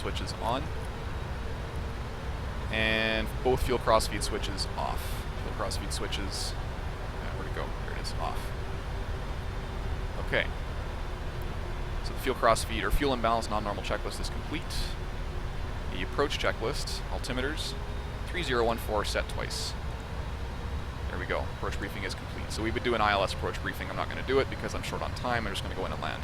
switches on. And both fuel crossfeed switches off. Fuel crossfeed switches, where'd it go? There it is, off. Okay. So the fuel crossfeed or fuel imbalance non-normal checklist is complete. The approach checklist, altimeters, 3014 set twice. There we go, approach briefing is complete. So we would do an ILS approach briefing. I'm not going to do it because I'm short on time. I'm just going to go in and land.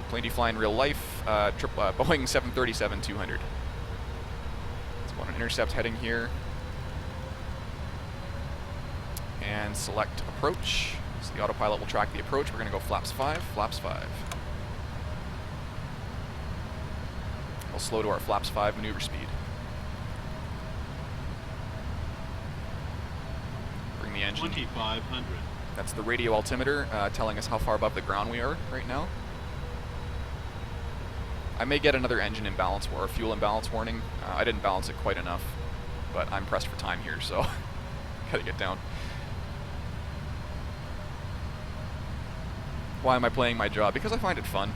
Plane do you fly in real life? Boeing 737-200. Let's go on an intercept heading here. And select approach. So the autopilot will track the approach. We're going to go flaps 5, flaps 5. We'll slow to our flaps 5 maneuver speed. Bring the engine. 2500. That's the radio altimeter telling us how far above the ground we are right now. I may get another engine imbalance or fuel imbalance warning. I didn't balance it quite enough, but I'm pressed for time here, so gotta get down. Why am I playing my job? Because I find it fun.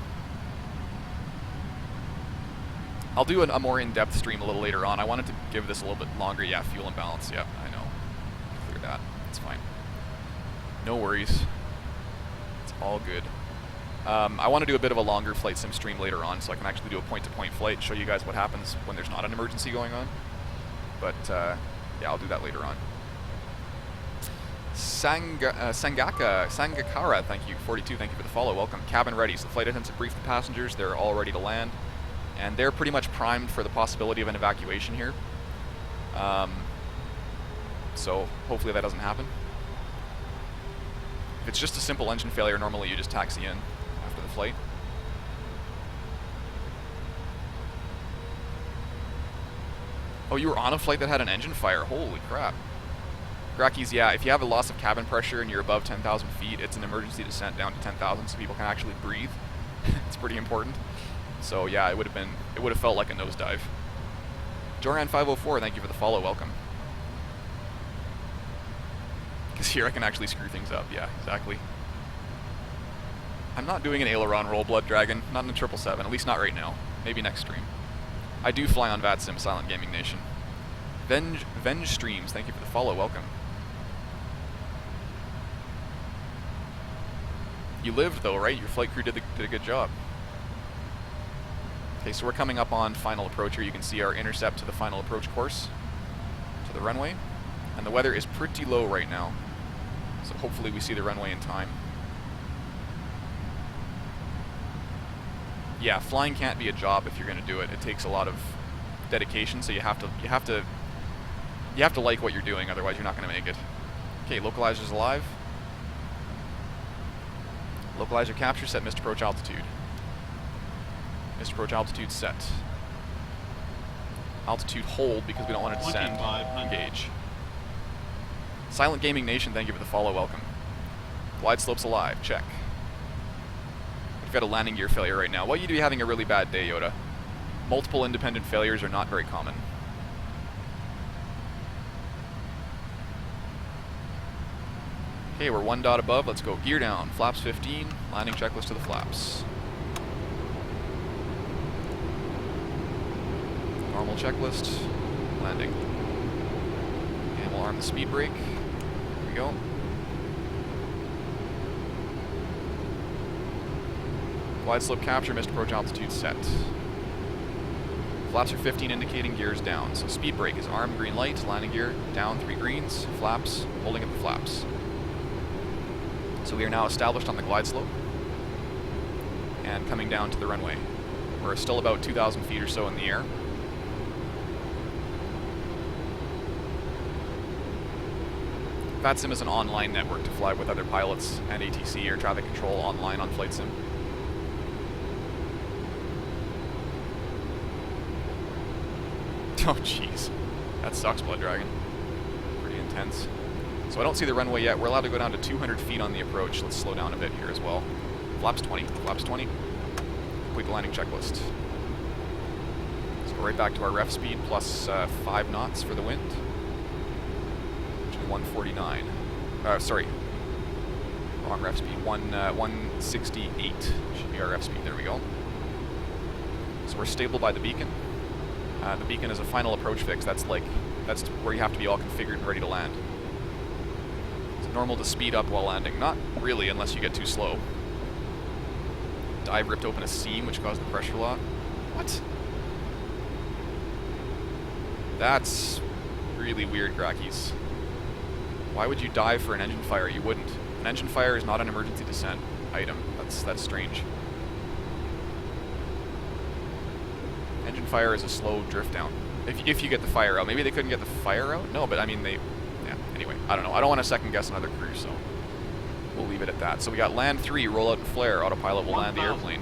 I'll do a more in-depth stream a little later on. I wanted to give this a little bit longer. Yeah, fuel imbalance. Yeah, I know. Clear that. It's fine. No worries. It's all good. I want to do a bit of a longer flight sim stream later on so I can actually do a point-to-point flight and show you guys what happens when there's not an emergency going on. But, yeah, I'll do that later on. Sangakara, thank you. 42, thank you for the follow. Welcome. Cabin ready. So the flight attendants have briefed the passengers. They're all ready to land. And they're pretty much primed for the possibility of an evacuation here. So hopefully that doesn't happen. If it's just a simple engine failure, normally you just taxi in after the flight. Oh, you were on a flight that had an engine fire. Holy crap. Grakis, yeah, if you have a loss of cabin pressure and you're above 10,000 feet, it's an emergency descent down to 10,000 so people can actually breathe. It's pretty important. So yeah, it would have felt like a nosedive. Joran504, thank you for the follow, welcome. Because here I can actually screw things up, yeah, exactly. I'm not doing an aileron roll, Blood Dragon, not in a 777, at least not right now. Maybe next stream. I do fly on VATSIM, Silent Gaming Nation. Venge Streams, thank you for the follow, welcome. You lived though, right? Your flight crew did a good job. Okay, so we're coming up on final approach here. You can see our intercept to the final approach course, to the runway. And the weather is pretty low right now. So hopefully we see the runway in time. Yeah, flying can't be a job if you're going to do it. It takes a lot of dedication, so you have to like what you're doing, otherwise you're not going to make it. Okay, localizer's alive. Localizer capture, set missed approach altitude. Missed approach altitude set. Altitude hold because we don't want to descend. Engage. Silent Gaming Nation, thank you for the follow, welcome. Glide slopes alive, check. We've got a landing gear failure right now. Well, you'd be having a really bad day, Yoda. Multiple independent failures are not very common. Okay, we're 1 dot above. Let's go gear down. Flaps 15. Landing checklist to the flaps. Normal checklist. Landing. And we'll arm the speed brake. There we go. Glide slope capture, missed approach altitude set. Flaps are 15 indicating gears down. So speed brake is arm, green light, landing gear, down 3 greens, flaps, holding at the flaps. So we are now established on the glide slope and coming down to the runway. We're still about 2,000 feet or so in the air. VATSIM is an online network to fly with other pilots and ATC, air traffic control, online on FlightSim. Oh jeez, that sucks, Blood Dragon. Pretty intense. So I don't see the runway yet. We're allowed to go down to 200 feet on the approach. Let's slow down a bit here as well. Flaps 20, flaps 20. Complete the landing checklist. Let's go right back to our ref speed plus 5 knots for the wind. Which is 149. Sorry, wrong ref speed. 168 should be our ref speed. There we go. So So we're stable by the beacon. The beacon is a final approach fix. That's where you have to be all configured and ready to land. It's normal to speed up while landing. Not really, unless you get too slow. Dive ripped open a seam, which caused the pressure lock. What? That's really weird, Crackies. Why would you dive for an engine fire? You wouldn't. An engine fire is not an emergency descent item. That's strange. Engine fire is a slow drift down. If you get the fire out. Maybe they couldn't get the fire out? No, but I mean, yeah, anyway. I don't know. I don't want to second guess another crew, so we'll leave it at that. So we got land 3, roll out and flare. Autopilot will land the airplane.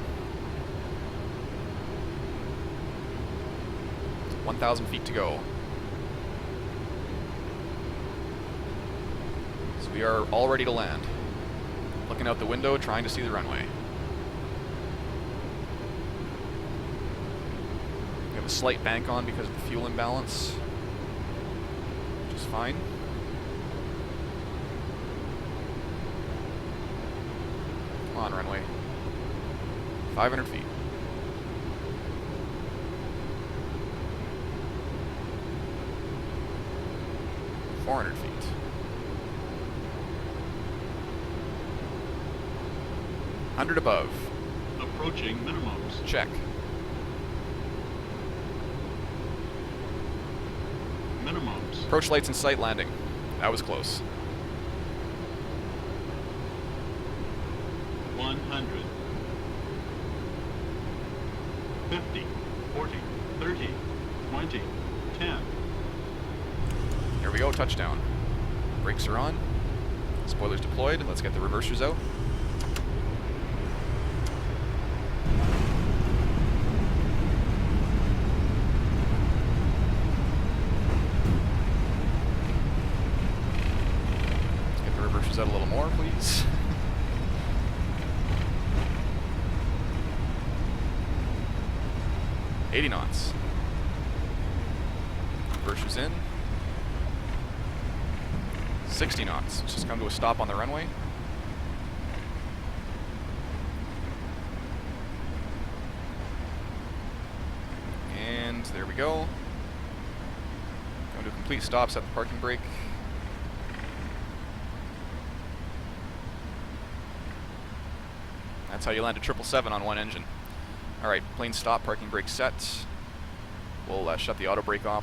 1,000 feet to go. So we are all ready to land. Looking out the window, trying to see the runway. We have a slight bank on because of the fuel imbalance, which is fine. Come on, runway. 500 feet. $400 feet. 100 above. Approaching minimums. Check. Minimums. Approach lights in sight, landing. That was close. 100. 50. 40. 30. 20. 10. Here we go, touchdown. Brakes are on. Spoilers deployed. Let's get the reversers out. Get the reversers out a little more, please. $80 knots. Reversers in. 60 knots. Let's just come to a stop on the runway. And there we go. Come to a complete stop, set the parking brake. That's how you land a 777 on one engine. Alright, plane stop, parking brake set. We'll shut the auto brake off